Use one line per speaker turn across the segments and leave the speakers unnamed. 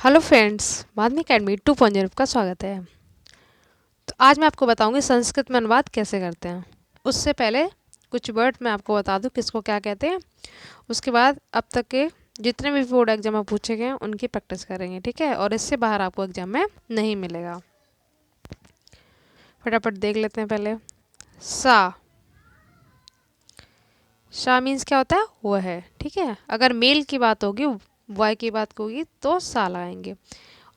Hello friends, माधुरी academy 2.0 का स्वागत है। तो आज मैं आपको बताऊंगी संस्कृत में अनुवाद कैसे करते हैं। उससे पहले कुछ वर्ड मैं आपको बता दूं किसको क्या कहते हैं। उसके बाद अब तक के जितने भी बोर्ड एग्जाम में पूछे गए हैं उनकी प्रैक्टिस करेंगे, ठीक है। और इससे बाहर आपको एग्जाम में नहीं मिलेगा। फटाफट देख लेते हैं पहले। सा सा मीन्स क्या होता है? वो है, ठीक है। अगर मेल की बात होगी, बॉय की बात होगी तो सा लगाएंगे,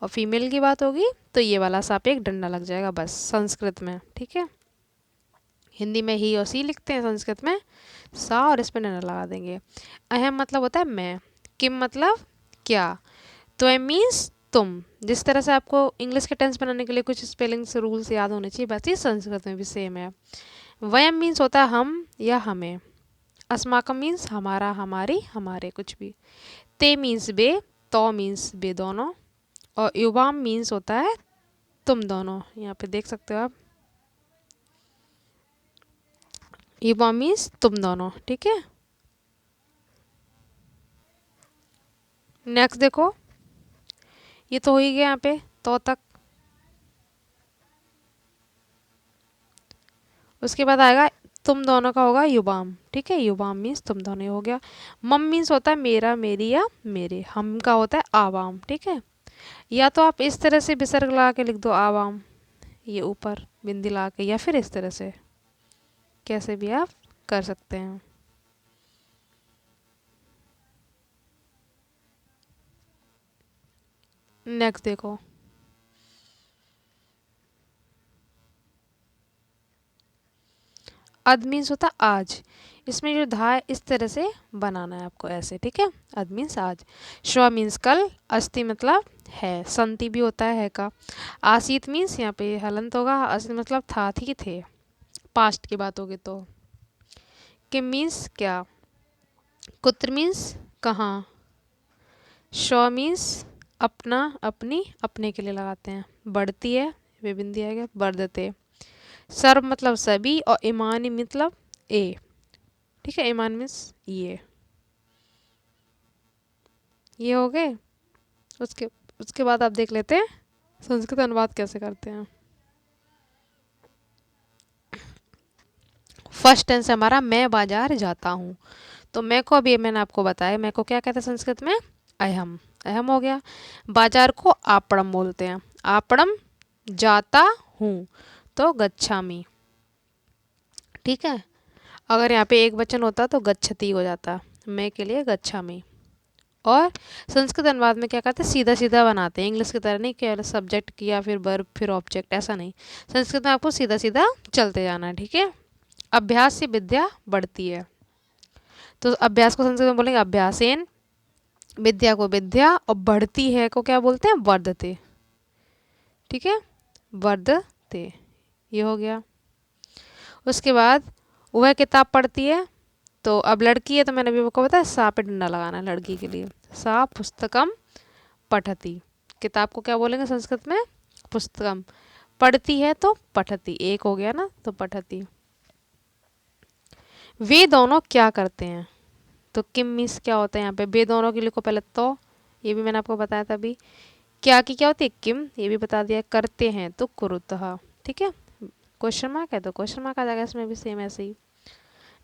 और फीमेल की बात होगी तो ये वाला सा पे एक डंडा लग जाएगा, बस संस्कृत में, ठीक है। हिंदी में ही और सी लिखते हैं, संस्कृत में सा और इस पे डंडा लगा देंगे। अहम मतलब होता है मैं, किम मतलब क्या, तो एम मीन्स तुम। जिस तरह से आपको इंग्लिश के टेंस बनाने के लिए कुछ स्पेलिंग्स रूल्स याद होने चाहिए, वैसे ही संस्कृत में भी सेम है। वयम मीन्स होता है हम या हमें। अस्माकम मीन्स हमारा, हमारी, हमारे, कुछ भी। ते मीन्स बे, तो मीन्स बे दोनों, और युवाम मीन्स होता है तुम दोनों। यहाँ पे देख सकते हो आप, युवा मीन्स तुम दोनों, ठीक है। नेक्स्ट देखो, ये तो हो ही गया यहाँ पे तो तक। उसके बाद आएगा तुम दोनों का होगा युवाम, ठीक है। युवाम मीन्स तुम दोनों, ये हो गया। मम मीन्स होता है मेरा, मेरी या मेरे। हम का होता है आवाम, ठीक है। या तो आप इस तरह से विसर्ग लगा के लिख दो आवाम, ये ऊपर बिंदी लगा के, या फिर इस तरह से, कैसे भी आप कर सकते हैं। नेक्स्ट देखो, अद मीन्स होता आज। इसमें जो धा है इस तरह से बनाना है आपको, ऐसे, ठीक है। अद मीन्स आज। श्व मीन्स कल। अस्ति मतलब है। संति भी होता है का। आसीत मीन्स यहाँ पे हलंत होगा। आसीत मतलब था, थी, थे, पास्ट की बात होगी तो। किम मीन्स क्या। कुत्र मीन्स कहाँ। श्व मीन्स अपना, अपनी, अपने के लिए लगाते हैं। बढ़ती है, वे बिंदी आएगा, बढ़ते। सर्व मतलब सभी, और ईमानी मतलब ए, ठीक है। ईमान मीन्स ये हो गए। उसके उसके बाद आप देख लेते हैं संस्कृत अनुवाद कैसे करते हैं। फर्स्ट टेंस हमारा मैं बाजार जाता हूँ। तो मैं को अभी मैंने आपको बताया, मैं को क्या कहते हैं संस्कृत में? अहम। अहम हो गया। बाजार को आपणम बोलते हैं। आपणम जाता हूँ तो गच्छामि, ठीक है। अगर यहाँ पे एक वचन होता तो गच्छति हो जाता, मैं के लिए गच्छामि। और संस्कृत अनुवाद में क्या करते हैं, सीधा सीधा बनाते हैं, इंग्लिश की तरह नहीं कि सब्जेक्ट किया फिर वर्ब फिर ऑब्जेक्ट, ऐसा नहीं। संस्कृत में आपको सीधा सीधा चलते जाना है, ठीक है। अभ्यास से विद्या बढ़ती है, तो अभ्यास को संस्कृत में बोलेंगे अभ्यासेन। विद्या को विद्या, और बढ़ती है को क्या बोलते हैं? वर्धते, ठीक है। वर्धते, ये हो गया। उसके बाद वह किताब पढ़ती है, तो अब लड़की है तो मैंने अभी आपको बताया सा पे डंडा लगाना है लड़की के लिए। सा पुस्तकम पठती। किताब को क्या बोलेंगे संस्कृत में? पुस्तकम। पढ़ती है तो पठती, एक हो गया ना, तो पठती। वे दोनों क्या करते हैं, तो किम मीन्स क्या होता है यहाँ पे? वे दोनों के लिखो पहले तो, ये भी मैंने आपको बताया था अभी। क्या की क्या होती है? किम, ये भी बता दिया। करते हैं तो कुरुतः, ठीक है। क्वेश्चन मार्क है तो क्वेश्चन मार्क आ जाएगा, इसमें भी सेम ऐसे ही।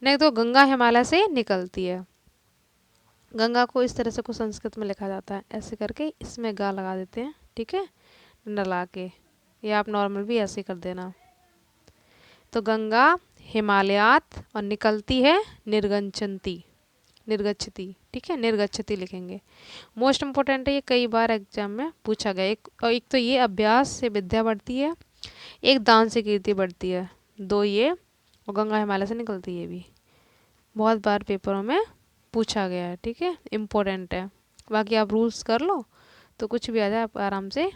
नहीं तो गंगा हिमालय से निकलती है। गंगा को इस तरह से कुछ संस्कृत में लिखा जाता है, ऐसे करके इसमें गा लगा देते हैं, ठीक है, डंडा लगा के। या आप नॉर्मल भी ऐसे कर देना। तो गंगा हिमालयात, और निकलती है निर्गंचंती, निर्गच्छति, ठीक है। निर्गच्छति लिखेंगे। मोस्ट इंपॉर्टेंट है ये, कई बार एग्जाम में पूछा गया। एक तो ये अभ्यास से विद्या बढ़ती है, एक दान से कीर्ति बढ़ती है, दो ये, और गंगा हिमालय से निकलती है भी। बहुत बार पेपरों में पूछा गया है, ठीक है, इम्पोर्टेंट है। बाकी आप रूल्स कर लो तो कुछ भी आ जाए आप आराम से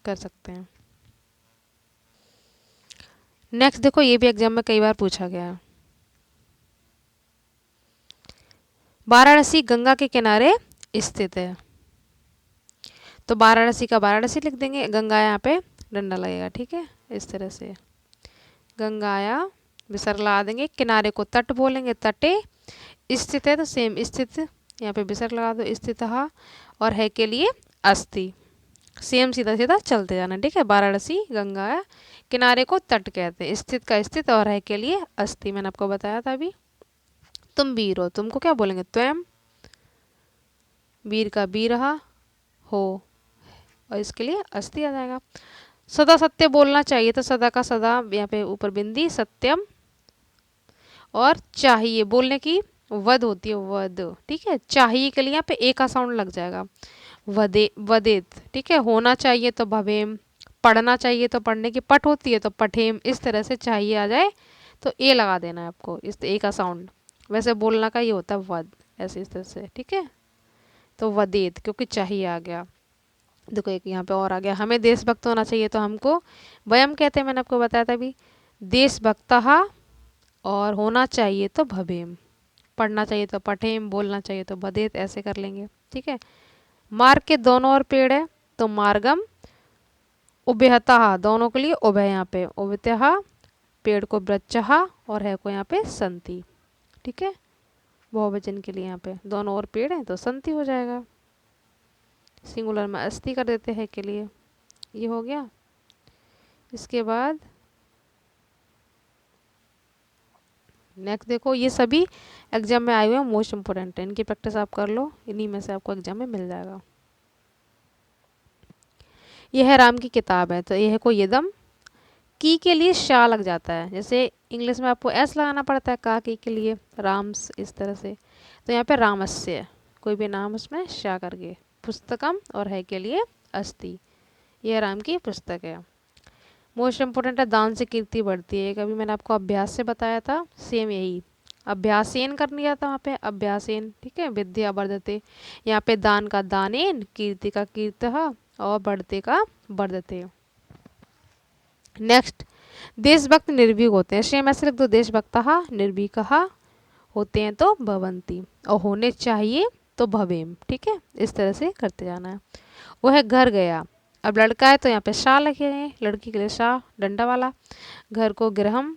कर सकते हैं। नेक्स्ट देखो, ये भी एग्जाम में कई बार पूछा गया है। वाराणसी गंगा के किनारे स्थित है, तो वाराणसी का वाराणसी लिख देंगे, गंगा यहाँ पे डंडा लगेगा, ठीक है, इस तरह से। गंगाया विसर्ग लगा देंगे, किनारे को तट बोलेंगे, तटे। स्थित है तो सेम स्थित, यहाँ पे विसर्ग लगा दो, स्थित। और है के लिए अस्थि, सेम सीधा सीधा चलते जाना, ठीक है। वाराणसी गंगा किनारे को तट कहते हैं। स्थित का स्थित और है के लिए अस्थि, मैंने आपको बताया था अभी। तुम वीर हो, तुमको क्या बोलेंगे, त्वयं। वीर का वी रहा, हो, और इसके लिए अस्थि आ जाएगा। सदा सत्य बोलना चाहिए, तो सदा का सदा यहाँ पे ऊपर बिंदी, सत्यम। और चाहिए बोलने की वद होती है, वद, ठीक है। चाहिए के लिए यहाँ पे एक का साउंड लग जाएगा, वदे वदेत, ठीक है। होना चाहिए तो भवेम, पढ़ना चाहिए तो पढ़ने की पठ होती है तो पठेम, इस तरह से चाहिए आ जाए तो ए लगा देना है आपको, इस ए का साउंड। वैसे बोलना का ये होता है वद, ऐसे इस तरह से, ठीक है। तो वदेत क्योंकि चाहिए आ गया। देखो एक यहाँ पे और आ गया, हमें देशभक्त होना चाहिए तो हमको वयम कहते हैं, मैंने आपको बताया था अभी। देशभक्तः, और होना चाहिए तो भवेम, पढ़ना चाहिए तो पठेम, बोलना चाहिए तो बदेत, ऐसे कर लेंगे, ठीक है। मार्ग के दोनों ओर पेड़ है तो मार्गम, उभयतः दोनों के लिए उभय, यहाँ पे उभयतः, पेड़ को वृक्षः, और है को यहाँ पे संति, ठीक है। बहुवचन के लिए यहाँ पे दोनों ओर पेड़ है तो संति हो जाएगा। सिंगुलर में अस्थि कर देते हैं के लिए, ये हो गया। इसके बाद नेक्स्ट देखो, ये सभी एग्जाम में आए हुए हैं, मोस्ट इंपोर्टेंट है, इनकी प्रैक्टिस आप कर लो, इन्हीं में से आपको एग्जाम में मिल जाएगा। यह है राम की किताब है, तो यह है कोई यदम, की के लिए शा लग जाता है, जैसे इंग्लिश में आपको एस लगाना पड़ता है का की के लिए, राम्स, इस तरह से। तो यहाँ पे रामस्य, कोई भी नाम उसमें शा करके, पुस्तकम, और है के लिए अस्ति, यह राम की पुस्तक है। मोस्ट इम्पोर्टेंट है, दान से कीर्ति बढ़ती है, कभी मैंने आपको अभ्यास से बताया था, सेम यही, अभ्यासेन कर लिया था वहाँ पे, अभ्यासेन, ठीक है। विद्या वर्धते, यहाँ पे दान का दानेन, कीर्ति का कीर्तः, और बढ़ते का वर्धते। नेक्स्ट, देशभक्त निर्भीक होते हैं, सेम ऐसे लिख दो, देशभक्तः निर्भीकः होते हैं तो भवंती, और होने चाहिए तो भवेम, ठीक है। इस तरह से करते जाना है। वह घर गया, अब लड़का है तो यहाँ पे शाह लिखे हैं, लड़की के लिए शाह डंडा वाला। घर को गृहम,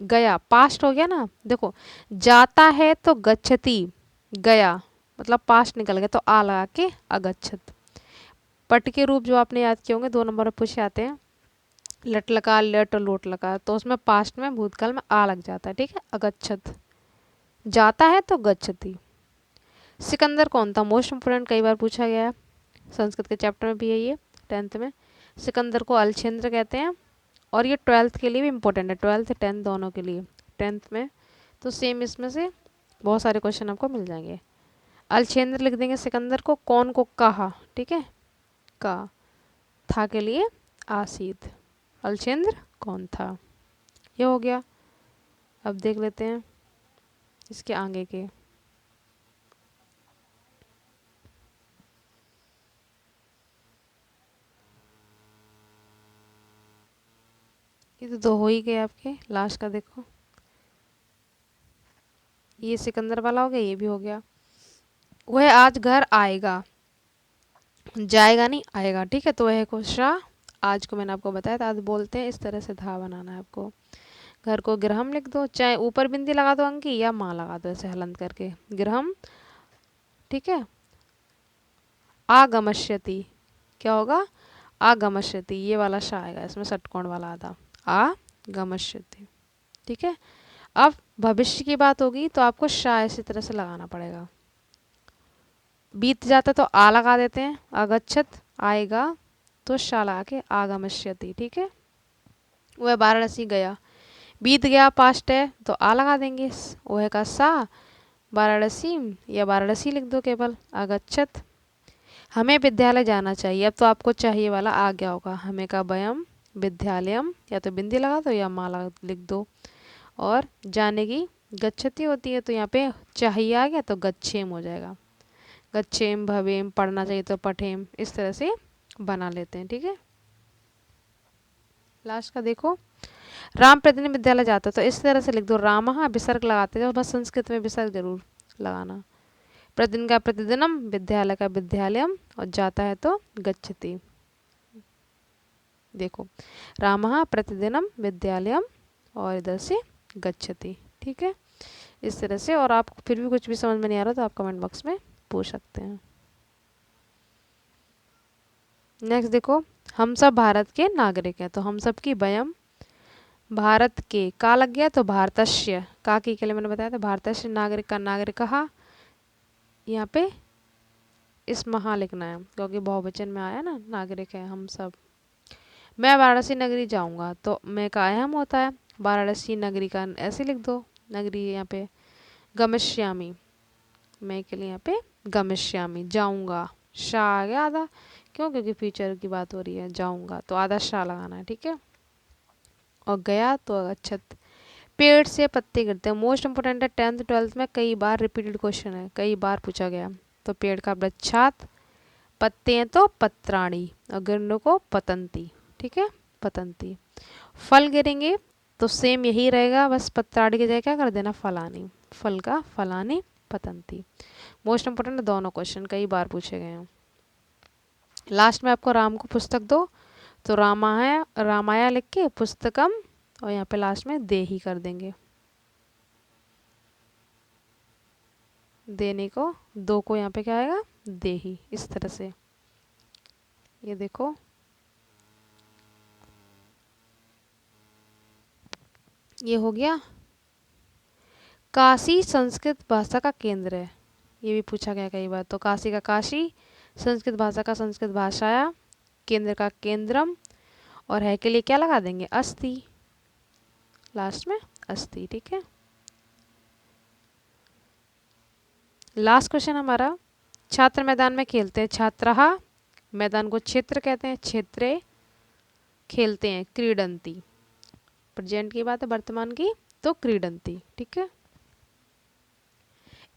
गया पास्ट हो गया ना, देखो जाता है तो गच्छति, गया मतलब पास्ट निकल गया तो आ लगा के अगच्छत। पट के रूप जो आपने याद किए होंगे 2 नंबर में पूछे आते हैं, लट लकार, लट और लोट लकार, तो उसमें पास्ट में भूतकाल में आ लग जाता है, ठीक है। अगच्छत, जाता है तो गच्छति। सिकंदर कौन था, मोस्ट इंपोर्टेंट, कई बार पूछा गया है, संस्कृत के चैप्टर में भी है ये, 10th में। सिकंदर को अलछेंद्र कहते हैं, और ये 12th के लिए भी इम्पोर्टेंट है, 12th 10th दोनों के लिए, 10th में तो सेम इसमें से बहुत सारे क्वेश्चन आपको मिल जाएंगे। अलछेंद्र लिख देंगे सिकंदर को, कौन को कहा, ठीक है, का, था के लिए आसीत, अलछेंद्र कौन था, ये हो गया। अब देख लेते हैं इसके आगे के। ये तो 2 हो ही गए आपके, लास्ट का देखो, ये सिकंदर वाला हो गया, ये भी हो गया। वह आज घर आएगा, जाएगा नहीं आएगा, ठीक है। तो वह को शाह, आज को मैंने आपको बताया था, आज बोलते हैं, इस तरह से धा बनाना है आपको। घर को गृहम लिख दो, चाहे ऊपर बिंदी लगा दो अंकी, या माँ लगा दो ऐसे हलंत करके, गृहम, ठीक है। आगमष्यति, क्या होगा, आगमष्यति, ये वाला शाह आएगा इसमें, षटकोण वाला आधा, आगमष्यति, ठीक है। अब भविष्य की बात होगी तो आपको शाह इसी तरह से लगाना पड़ेगा, बीत जाता तो आ लगा देते हैं, अगच्छत आएगा तो शाह लगा के आगमष्यति, ठीक है। वह वाराणसी गया, बीत गया पास्ट है तो आ लगा देंगे, वह का सा, वाराणसी, या वाराणसी लिख दो केवल, अगच्छत। हमें विद्यालय जाना चाहिए, अब तो आपको चाहिए वाला आ गया होगा, हमें का वयम विद्यालयम, या तो बिंदी लगा दो या माला लिख दो। और जाने की गच्छति होती है, तो यहाँ पे चाहिए आ गया तो गच्छेम हो जाएगा, गच्छेम भवेम, पढ़ना चाहिए तो पठेम, इस तरह से बना लेते हैं, ठीक है। लास्ट का देखो, राम प्रतिदिन विद्यालय जाता है, तो इस तरह से लिख दो, रामः विसर्ग लगाते हैं, बस संस्कृत में विसर्ग जरूर लगाना। प्रतिदिन का प्रतिदिनम, विद्यालय का विद्यालयम, और जाता है तो गच्छति। देखो रामः प्रतिदिनम विद्यालयम, और इधर से गच्छति, ठीक है। इस तरह से, और आपको फिर भी कुछ भी समझ में नहीं आ रहा तो आप कमेंट बॉक्स में पूछ सकते हैं। नेक्स्ट देखो, हम सब भारत के नागरिक हैं, तो हम सब की वयम भारत के, का लग गया तो भारतस्य, का की के लिए मैंने बताया था भारतस्य नागरिक का नागरिक कहा, यहाँ पे इस महा लिखना है क्योंकि बहुवचन में आया ना, नागरिक है हम सब। मैं वाराणसी नगरी जाऊंगा, तो मैं का अहम होता है, वाराणसी नगरी का ऐसे लिख दो, नगरी यहाँ पे गमिष्यामी, मैं के लिए यहाँ पे गमिष्यामी, जाऊंगा, शाह आ गया आधा, क्यों, क्योंकि फ्यूचर की बात हो रही है, जाऊंगा तो आधा शाह लगाना है, ठीक है। और गया तो अच्छत। पेड़ से पत्ते गिरते हैं, मोस्ट इंपोर्टेंट है, 10th 12th में कई बार रिपीटेड क्वेश्चन है, कई बार पूछा गया। तो पेड़ का वृक्षात, पत्ते हैं तो पत्राणी, और गिरने को पतंती, ठीक है, पतंती। फल गिरेंगे तो सेम यही रहेगा, बस पत्राणी की जगह क्या कर देना, फलानी, फल का फलानी पतंती। मोस्ट इंपोर्टेंट दोनों क्वेश्चन कई बार पूछे गए हैं। लास्ट में आपको राम को पुस्तक दो, तो रामाया, रामाया लिख के पुस्तकम, और यहाँ पे लास्ट में दे ही कर देंगे, देने को, दो को यहाँ पे क्या आएगा, दे ही, इस तरह से। ये देखो, ये हो गया। काशी संस्कृत भाषा का केंद्र है, ये भी पूछा गया कई बार, तो काशी का काशी, संस्कृत भाषा का संस्कृत भाषाया, केंद्र का केंद्रम, और है के लिए क्या लगा देंगे, अस्ति, लास्ट में अस्ति, ठीक है। लास्ट क्वेश्चन हमारा, छात्र मैदान में खेलते हैं, छात्रहा, मैदान को क्षेत्र कहते हैं, क्षेत्रे, खेलते हैं, क्रीडंती, प्रेजेंट की बात है, वर्तमान की, तो क्रीडंती, ठीक है।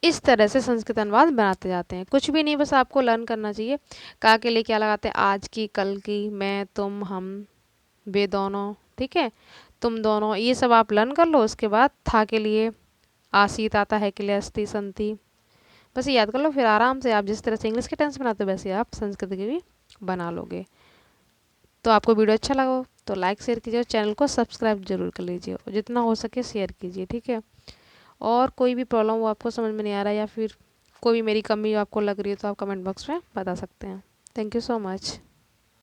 इस तरह से संस्कृत अनुवाद बनाते जाते हैं, कुछ भी नहीं, बस आपको लर्न करना चाहिए। का के लिए क्या लगाते हैं, आज की, कल की, मैं, तुम, हम, वे दोनों, ठीक है, तुम दोनों, ये सब आप लर्न कर लो। उसके बाद था के लिए आसीत आता है, के लिए अस्ति, संति, बस ये याद कर लो, फिर आराम से आप जिस तरह से इंग्लिश के टेंस बनाते हो वैसे आप संस्कृत के भी बना लोगे। तो आपको वीडियो अच्छा लगा हो तो लाइक शेयर कीजिए, और चैनल को सब्सक्राइब जरूर कर लीजिए, और जितना हो सके शेयर कीजिए, ठीक है। और कोई भी प्रॉब्लम हो, आपको समझ में नहीं आ रहा, या फिर कोई भी मेरी कमी आपको लग रही है, तो आप कमेंट बॉक्स में बता सकते हैं। Thank you so much.